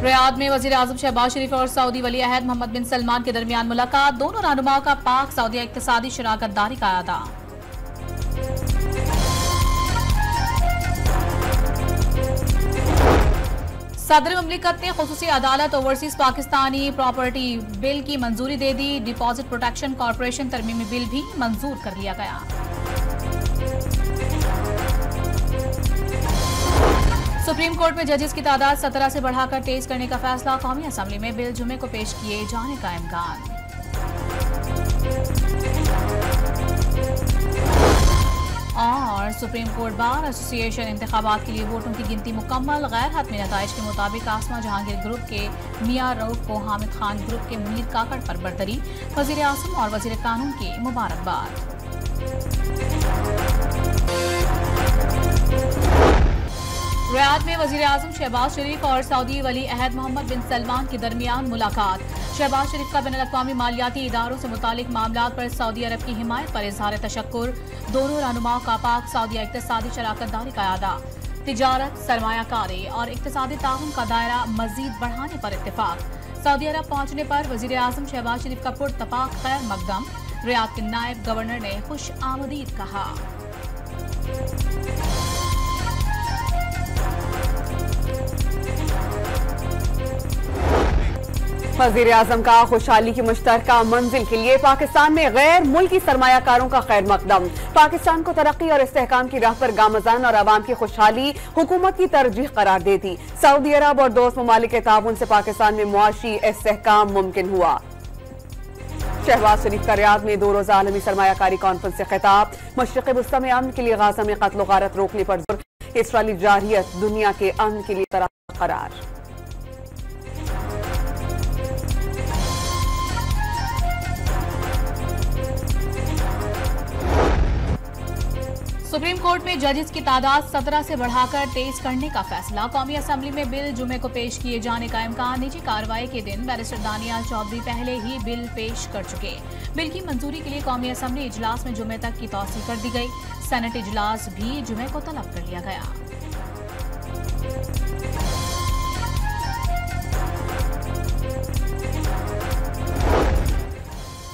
Riyadh में वजीर आजम शहबाज शरीफ और सऊदी वली अहद मोहम्मद बिन सलमान के दरमियान मुलाकात। दोनों रहनुमाओं का पाक सऊदी इक्तिसादी शराकत दारी का अदा। सदर मुमलिकत ने खुसूसी अदालत ओवरसीज पाकिस्तानी प्रॉपर्टी बिल की मंजूरी दे दी। डिपॉजिट प्रोटेक्शन कॉरपोरेशन तरमीमी बिल भी मंजूर कर लिया गया। सुप्रीम कोर्ट में जजेस की तादाद 17 से बढ़ाकर 23 करने का फैसला। कौमी असम्बली में बिल जुमे को पेश किए जाने का इम्कान। और सुप्रीम कोर्ट बार एसोसिएशन इंतखाबात के लिए वोटों की गिनती मुकम्मल। गैर हतमी नताइज के मुताबिक आसमा जहांगीर ग्रुप के मियां रऊफ को हामिद खान ग्रुप के मीर काकड़ पर बरतरी। वजीर आजम और वजीर कानून की मुबारकबाद। रियाद में वजीर आजम शहबाज शरीफ और सऊदी वली अहद मोहम्मद बिन सलमान के दरमियान मुलाकात। शहबाज शरीफ का बैनुल-अक़वामी मालियाती इदारों से मुतालिक मामलात पर सऊदी अरब की हिमायत पर इजहार तशक्कुर। दोनों रहनुमाओं का पाक सऊदी इक्तिसादी शराकत दारी का अदा। तिजारत, सरमायाकारी और इक्तिसादी ताउन का दायरा मजीद बढ़ाने पर इत्तेफाक। सऊदी अरब पहुंचने पर वजीर आजम शहबाज शरीफ का पुरतपाक खैर मकदम। रियाद के नायब गवर्नर ने खुश आमदीद कहा। वज़ीर आज़म का खुशहाली की मुश्तरका मंजिल के लिए पाकिस्तान में गैर मुल्की सरमायाकारों का खैर मकदम। पाकिस्तान को तरक्की और इस्तेहकाम की राह पर गामज़न और आवाम की खुशहाली हुकूमत की तरजीह करार दे दी। सऊदी अरब और दोस्त ममालिक के ताउन से पाकिस्तान में मुआशी इस्तेहकाम मुमकिन हुआ। शहबाज शरीफ का रियाद में 2 रोज़ा आलमी सरमायाकारी कॉन्फ्रेंस से खिताब। मशरिक़ वस्ता में अमन के लिए गाज़ा में कत्ल गारत रोकने पर जोर। इसराइली जारहियत दुनिया के अमन के लिए करार। सुप्रीम कोर्ट में जजेस की तादाद 17 से बढ़ाकर 23 करने का फैसला। कौमी असम्बली में बिल जुमे को पेश किए जाने का इम्कान। निजी कार्रवाई के दिन बैरिस्टर दानियाल चौधरी पहले ही बिल पेश कर चुके। बिल की मंजूरी के लिए कौमी असम्बली इजलास में जुमे तक की तौसीह कर दी गई। सेनेट इजलास भी जुमे को तलब कर लिया गया।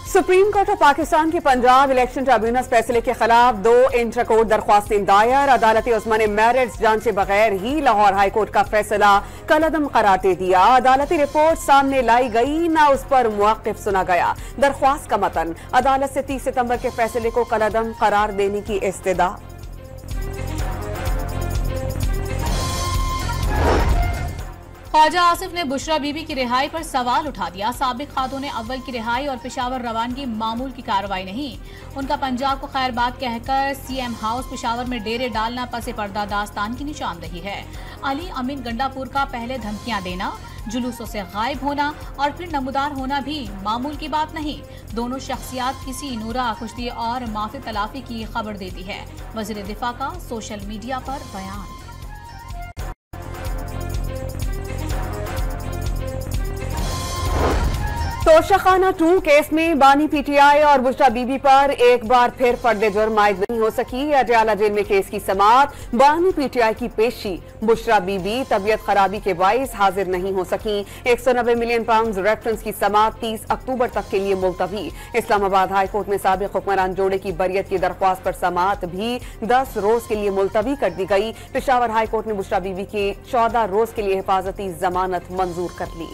सुप्रीम कोर्ट ऑफ पाकिस्तान की पंजाब इलेक्शन ट्रिब्यूनल फैसले के खिलाफ 2 इंटर कोर्ट दरख्वास्तें दायर। अदालती उस्मा ने मेरिट्स जांचे बगैर ही लाहौर हाई कोर्ट का फैसला कलअदम करार दे दिया। अदालती रिपोर्ट सामने लाई गई, न उस पर मुवक्किफ सुना गया। दरख्वास्त का मतन अदालत से 30 सितंबर के फैसले को कलअदम करार देने की इस्तदा। ख्वाजा आसिफ ने बुशरा बीबी की रिहाई पर सवाल उठा दिया। साबिक खातून अव्वल की रिहाई और पेशावर रवानगी मामूल की कार्रवाई नहीं। उनका पंजाब को खैर बात कहकर सीएम हाउस पेशावर में डेरे डालना पसे पर्दा दास्तान की निशानदही है। अली अमीन गंडापुर का पहले धमकियां देना, जुलूसों से गायब होना और फिर नमूदार होना भी मामूल की बात नहीं। दोनों शख्सियात किसी नूरा कुश्ती और माफी तलाफी की खबर देती है। वजीर दिफा का सोशल मीडिया पर बयान। तोशाखाना 2 केस में बानी पीटीआई और बुशरा बीबी पर एक बार फिर पर्दे जुर्म आयद नहीं हो सकी। अडयाला जेल में केस की समाअत, बानी पीटीआई की पेशी। बुशरा बीबी तबीयत खराबी के बाइस हाजिर नहीं हो सकी। 190 मिलियन पाउंड रेफरेंस की समाअत 30 अक्टूबर तक के लिए मुलतवी। इस्लामाबाद हाई कोर्ट में साबिक हुक्मरान जोड़े की बरियत की दरख्वास्त पर समाअत भी 10 रोज के लिए मुलतवी कर दी गई। पेशावर हाई कोर्ट ने बुशरा बीबी की 14 रोज के लिए हिफाजती जमानत मंजूर कर ली।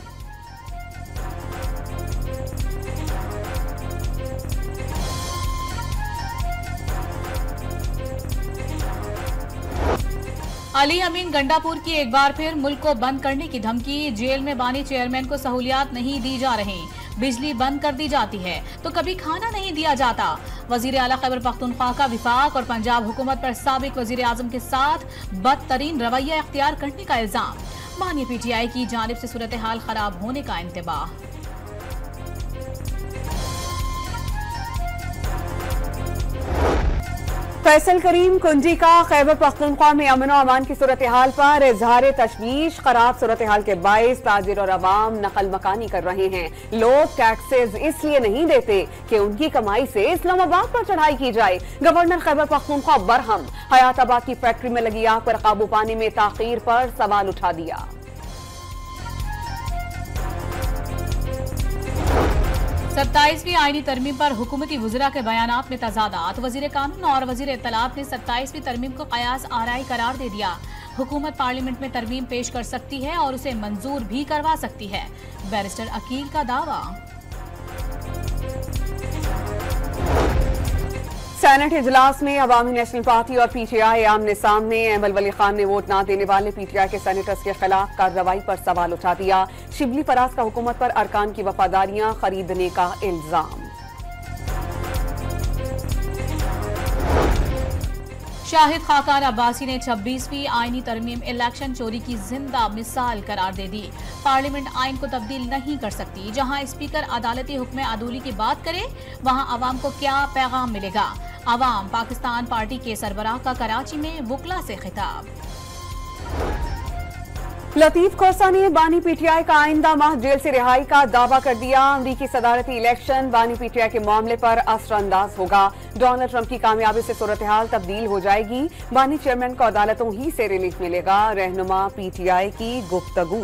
अली अमीन गंडापुर की एक बार फिर मुल्क को बंद करने की धमकी। जेल में बानी चेयरमैन को सहूलियात नहीं दी जा रही, बिजली बंद कर दी जाती है तो कभी खाना नहीं दिया जाता। वजीर आला खैबर पख्तूनख्वा का विफाक और पंजाब हुकूमत पर साबिक वजीर आजम के साथ बदतरीन रवैया इख्तियार करने का इल्जाम। बानी पीटीआई की जानिब से सूरत हाल खराब होने का इंतबाह। फैसल करीम कुंजी का खैबर पख्तूनख्वा में अमन और अमान की सूरत हाल पर इजहार तशवीश। खराब सूरत हाल के बाइस ताजिर और अवाम नकल मकानी कर रहे हैं। लोग टैक्सेस इसलिए नहीं देते कि उनकी कमाई से इस्लामाबाद पर चढ़ाई की जाए। गवर्नर खैबर पख्तूनख्वा बरहम। हयाताबाद की फैक्ट्री में लगी आग पर काबू पाने में ताखीर पर सवाल उठा दिया। 27वीं आईनी तरमीम पर हुकूमती वज़रा के बयानात में तजादात। वज़ीर कानून और वज़ीर इत्तलात ने 27वीं तरमीम को क़यास आराई करार दे दिया। हुकूमत पार्लियामेंट में तरमीम पेश कर सकती है और उसे मंजूर भी करवा सकती है, बैरिस्टर अकील का दावा। सेनेट इजलास में अवामी नेशनल पार्टी और पीटीआई आमने सामने। अहमद वली खान ने वोट न देने वाले पीटीआई के सेनेटर्स के खिलाफ कार्रवाई पर सवाल उठा दिया। शिबली फराज का हुकूमत पर अरकान की वफादारियां खरीदने का इल्जाम। शाहिद खाकान अब्बासी ने 26वीं आईनी तरमीम इलेक्शन चोरी की जिंदा मिसाल करार दे दी। पार्लियामेंट आइन को तब्दील नहीं कर सकती। जहां स्पीकर अदालती हुक्म अदूली की बात करे, वहां अवाम को क्या पैगाम मिलेगा। अवाम पाकिस्तान पार्टी के सरबराह का कराची में वुकला से खिताब। लतीफ खोसा ने बानी पीटीआई का आइंदा माह जेल से रिहाई का दावा कर दिया। अमरीकी सदारती इलेक्शन बानी पीटीआई के मामले पर असरअंदाज होगा। डोनाल्ड ट्रंप की कामयाबी से सूरत हाल तब्दील हो जाएगी। बानी चेयरमैन को अदालतों ही से रिलीफ मिलेगा। रहनुमा पीटीआई की गुफ्तगू।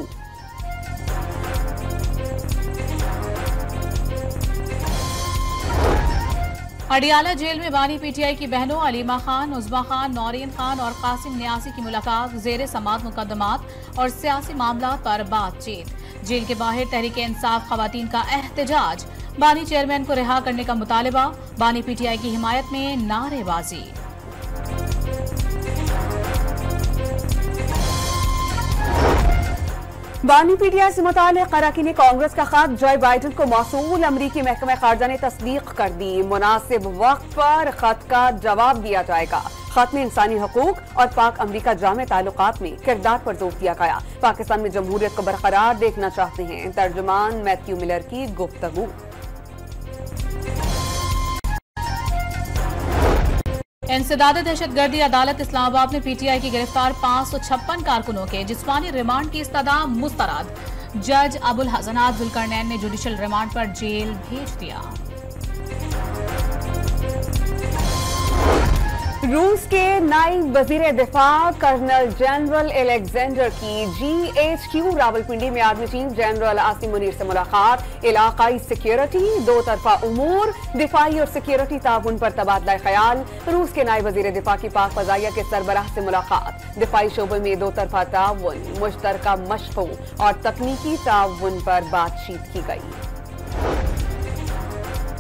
अडियाला जेल में बानी पीटीआई की बहनों अलीमा खान, उज़मा खान, नौरीन खान और कासिम न्यासी की मुलाकात। ज़ेर समात मुकदमात और सियासी मामलात पर बातचीत। जेल के बाहर तहरीक इंसाफ खवातीन का एहतजाज। बानी चेयरमैन को रिहा करने का मुतालबा। बानी पीटीआई की हिमायत में नारेबाजी। बानी पीटीआई से मुताल्लिक़ अरकान कांग्रेस का खत जो बाइडन को मौसूल। अमरीकी महकमा खारजा ने तस्दीक कर दी। मुनासिब वक्त पर खत का जवाब दिया जाएगा। खत में इंसानी हकूक और पाक अमरीका जामे ताल्लुकात में किरदार पर जोर दिया गया। पाकिस्तान में जमहूरियत को बरकरार देखना चाहते हैं। तर्जुमान मैथ्यू मिलर की गुफ्तगू। इंसदाद दहशतगर्दी अदालत इस्लामाबाद में पीटीआई की गिरफ्तार 556 कारकुनों के जिस्मानी रिमांड की इस्तदा मुस्तरद। जज अबुल हसनात जुल्करनैन ने जुडिशल रिमांड पर जेल भेज दिया। रूस के नायब वजीर दिफा कर्नल जनरल एलेक्जेंडर की GHQ रावलपिंडी में army chief general Asim Munir से मुलाकात। इलाकाई सिक्योरिटी, दो तरफा उमूर, दिफाई और सिक्योरिटी ताउन पर तबादला ख्याल। रूस के नायब वजीर दिफा की पाक फजाइया के सरबराह से मुलाकात। दिफाई शोबे में दो तरफा ताउन, मुश्तरका मशकों और तकनीकी ताउन पर बातचीत की गई।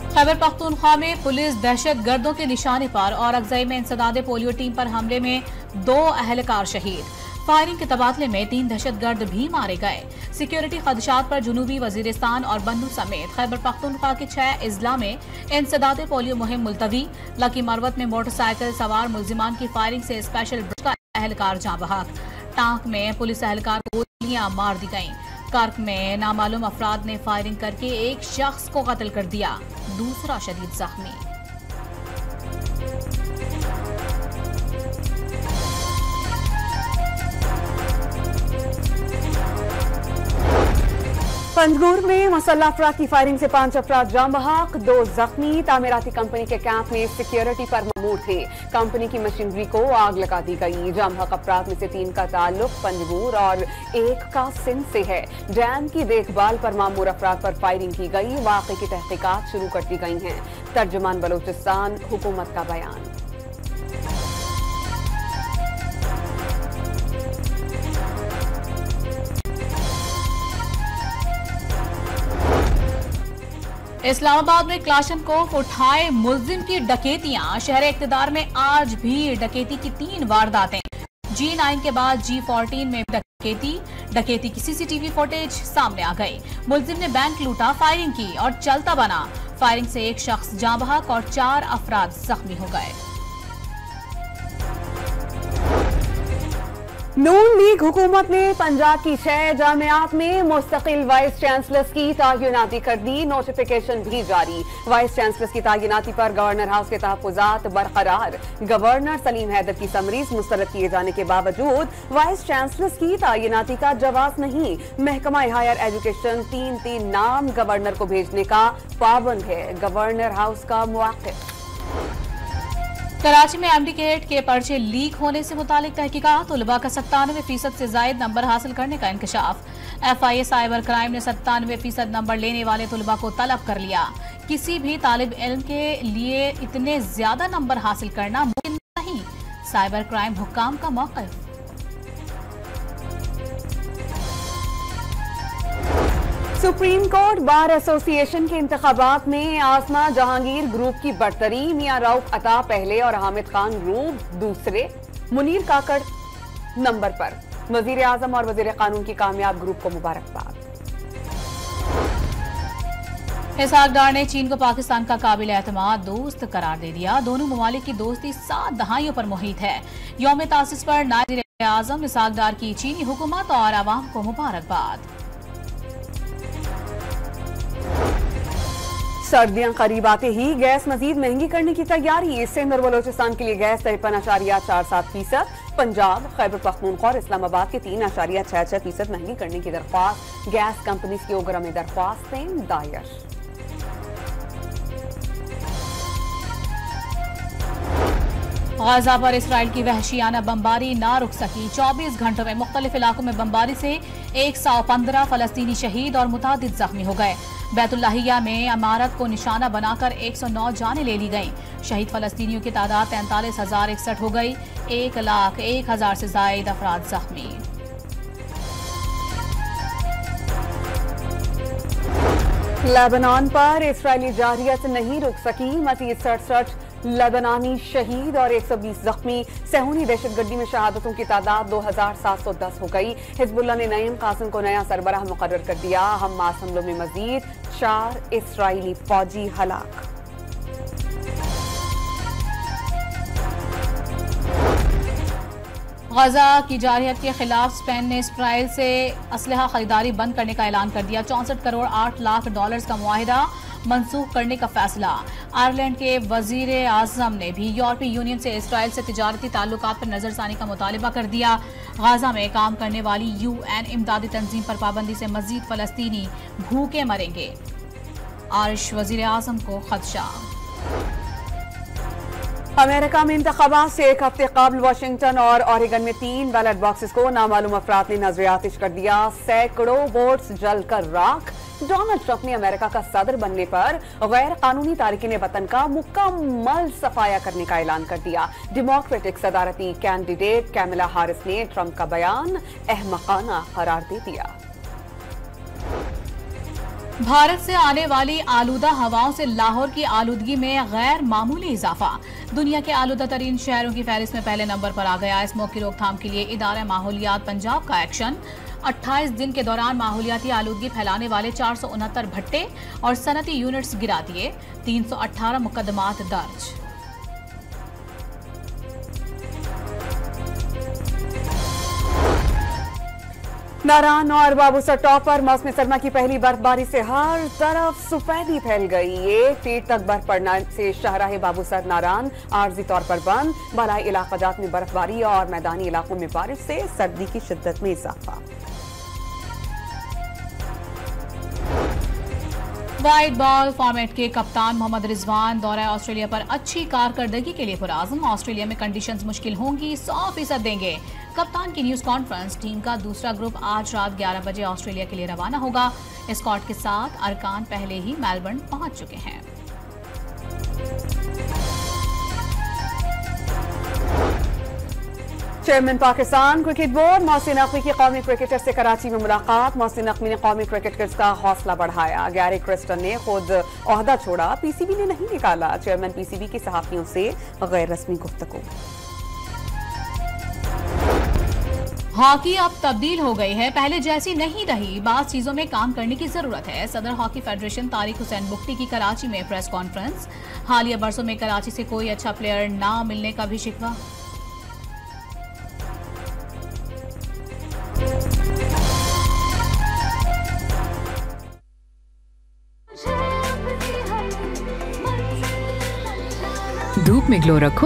खैबर पख्तूनख्वा में पुलिस दहशत गर्दों के निशाने पर और अगजई में इंसदाद पोलियो टीम पर हमले में 2 अहलकार शहीद। फायरिंग के तबादले में 3 दहशत गर्द भी मारे गए। सिक्योरिटी खदशात पर जुनूबी वजीरिस्तान और बन्नू समेत खैबर पख्तूनख्वा के 6 अजला में इंसदाद पोलियो मुहिम मुलतवी। लकी मरवत में मोटरसाइकिल सवार मुलजिमान की फायरिंग से स्पेशल ब्रांच का अहलकार जाँ बहक। टांक में पुलिस अहलकार को गोलियां मार दी गईं। कर्क में नामालूम अफराद ने फायरिंग करके एक शख्स को कत्ल कर दिया, दूसरा शदीद जख्मी। पंजगुर में मुसल्लह अफराद की फायरिंग से 5 अफराद जाँ बहक, 2 जख्मी। तामीराती कंपनी के कैंप में सिक्योरिटी पर ममूर थे। कंपनी की मशीनरी को आग लगा दी गई। जाँ बहक अफराद में से 3 का ताल्लुक पंजगुर और 1 का सिंध से है। डैम की देखभाल पर मामूर अफराद पर फायरिंग की गई। वाक़े की तहकीकात शुरू कर दी गई हैं। तर्जुमान बलोचिस्तान हुकूमत का बयान। इस्लामाबाद में क्लाशनकोफ उठाए मुल्जिम की डकैतियां। शहर इक्तदार में आज भी डकैती की 3 वारदातें। G9 के बाद G14 में डकैती की CCTV फुटेज सामने आ गई। मुल्जिम ने बैंक लूटा, फायरिंग की और चलता बना। फायरिंग से 1 शख्स जाँ बहक और 4 अफराद जख्मी हो गए। नून लीग हुकूमत ने पंजाब की 6 जामियात में मुस्तकिल वाइस चांसलर्स की तैनाती कर दी। नोटिफिकेशन भी जारी। वाइस चांसलर्स की तैनाती पर गवर्नर हाउस के तहफ्फुजात बरकरार। गवर्नर सलीम हैदर की समरीज मुस्तरद किए जाने के बावजूद वाइस चांसलर्स की तैनाती का जवाब नहीं। महकमा हायर एजुकेशन 3 नाम गवर्नर को भेजने का पाबंद है। गवर्नर हाउस का मुवाक़िफ़। कराची में एमडीकेट के पर्चे लीक होने से मुतालिक तहकीकात, तलबा का 97% से जायद नंबर हासिल करने का इंकशाफ। FIA साइबर क्राइम ने 97% नंबर लेने वाले तलबा को तलब कर लिया। किसी भी तालिब इल्म के लिए इतने ज्यादा नंबर हासिल करना मुमकिन नहीं, साइबर क्राइम हुक्काम का मौक़िफ़। सुप्रीम कोर्ट बार एसोसिएशन के इंतखाबात में आसमा जहांगीर ग्रुप की बरतरी, मियां रऊफ अता पहले और हामिद खान ग्रुप दूसरे, मुनीर काकड़ नंबर पर। वजीर आजम और वजीर कानून की कामयाब ग्रुप को मुबारकबाद। इसहाक डार ने चीन को पाकिस्तान का काबिल एतमाद दोस्त करार दे दिया। दोनों ममालिक की दोस्ती 7 दहाइयों पर मुहित है। यौम तासिस पर नायब वज़ीर आज़म इसहाक डार की चीनी हुकूमत और आवाम को मुबारकबाद। सर्दियां करीब आते ही गैस मजीद महंगी करने की तैयारी। सिंध और बलोचिस्तान के लिए गैस 53.47%, पंजाब, खैबर पख्तूनख्वा और इस्लामाबाद के 3.66% महंगी करने की दरख्वास्त। गैस कंपनी की ओगरा में दरख्वास्तें दायर। गाजा पर इसराइल की वहशियाना बमबारी ना रुक सकी। 24 घंटों में मुख्तलिफ इलाकों में बमबारी से 115 फलस्तीनी शहीद और मुतादिद जख्मी हो गए। बैतुल्लाहिया में इमारत को निशाना बनाकर 109 जानें ले ली गईं। शहीद फलस्तीनियों की तादाद 43,061 हो गई। 1,01,000 से ज्यादा अफराद जख्मी। लेबनान पर इसराइली जारहियत नहीं रुक सकी। मजीद 67 लेबनानी शहीद और 120 जख्मी। सहूनी दहशतगर्दी में शहादतों की तादाद 2,710 हो गई। हिजबुल्लाह ने नईम कासिम को नया सरबराह मुकर्रर कर दिया। हमास हमलों में मजीद 4 इसराइली फौजी हलाक। गाजा की जारहियत के खिलाफ स्पेन ने इसराइल से असलहा खरीदारी बंद करने का ऐलान कर दिया। 64 करोड़ 8 लाख डॉलर्स का मुआहिदा मनसूख करने का फैसला। आयरलैंड के वजीर आजम ने भी यूरोपीय यूनियन से इसराइल से तिजारती ताल्लुकात पर नजरसानी का मुतालबा कर दिया। गाजा में काम करने वाली UN इमदादी तंजीम पर पाबंदी से मजीद फलस्तीनी भूखे मरेंगे। आरिश वजीर आजम को खदशा। अमेरिका में इंतखाबात से एक हफ्ते कबल वाशिंगटन और ओरेगन में 3 बैलेट बॉक्सेस को नामालूम अफराद ने नजर आतिश कर दिया। सैकड़ों वोट्स जलकर राख। डोनाल्ड ट्रंप ने अमेरिका का सदर बनने पर गैर कानूनी तारिकीन वतन का मुकम्मल सफाया करने का ऐलान कर दिया। डेमोक्रेटिक सदारती कैंडिडेट कैमला हारिस ने ट्रंप का बयान अहमकाना करार दे दिया। भारत से आने वाली आलूदा हवाओं से लाहौर की आलूदगी में गैर मामूली इजाफा। दुनिया के आलूदा तरीन शहरों की फहरिस्त में पहले नंबर पर आ गया। स्मोक की रोकथाम के लिए इदारा माहौलियात पंजाब का एक्शन। 28 दिन के दौरान माहौलियाती आलूदगी फैलाने वाले 469 भट्टे और सनती यूनिट्स गिरा दिए। 318 मुकदमात दर्ज। नारान और बाबूसर टॉप पर मौसम सरमा की पहली बर्फबारी से हर तरफ सफेदी फैल गई। 1 फीट तक बर्फ पड़ने से शाहराह बाबूसर नारान आर्जी तौर पर बंद। बालाई इलाकाजात में बर्फबारी और मैदानी इलाकों में बारिश से सर्दी की शिद्दत में इजाफा। वाइट बॉल फॉर्मेट के कप्तान मोहम्मद रिजवान दौरा ऑस्ट्रेलिया पर अच्छी कारकर्दगी के लिए पुराज़म। ऑस्ट्रेलिया में कंडीशंस मुश्किल होंगी, 100% देंगे। कप्तान की न्यूज कॉन्फ्रेंस। टीम का दूसरा ग्रुप आज रात 11 बजे ऑस्ट्रेलिया के लिए रवाना होगा। स्कॉट के साथ अरकान पहले ही मेलबर्न पहुंच चुके हैं। Chairman Pakistan cricket board Mohsin Naqvi की कौमी क्रिकेटर से कराची में मुलाकात। मोहसिन नकवी ने कौमी क्रिकेटर्स का हौसला बढ़ाया। गैरी क्रिस्टन ने खुद ओहदा छोड़ा, पीसीबी ने नहीं निकाला। चेयरमैन पीसीबी की सहाफियों से गैर रस्मी गुफ्तगू। हॉकी अब तब्दील हो गई है, पहले जैसी नहीं रही। बात चीजों में काम करने की जरूरत है। सदर हॉकी फेडरेशन तारिक हुसैन बुख्ती की कराची में प्रेस कॉन्फ्रेंस। हालिया बरसों में कराची से कोई अच्छा प्लेयर ना मिलने का भी शिकवा। धूप में ग्लो रखो।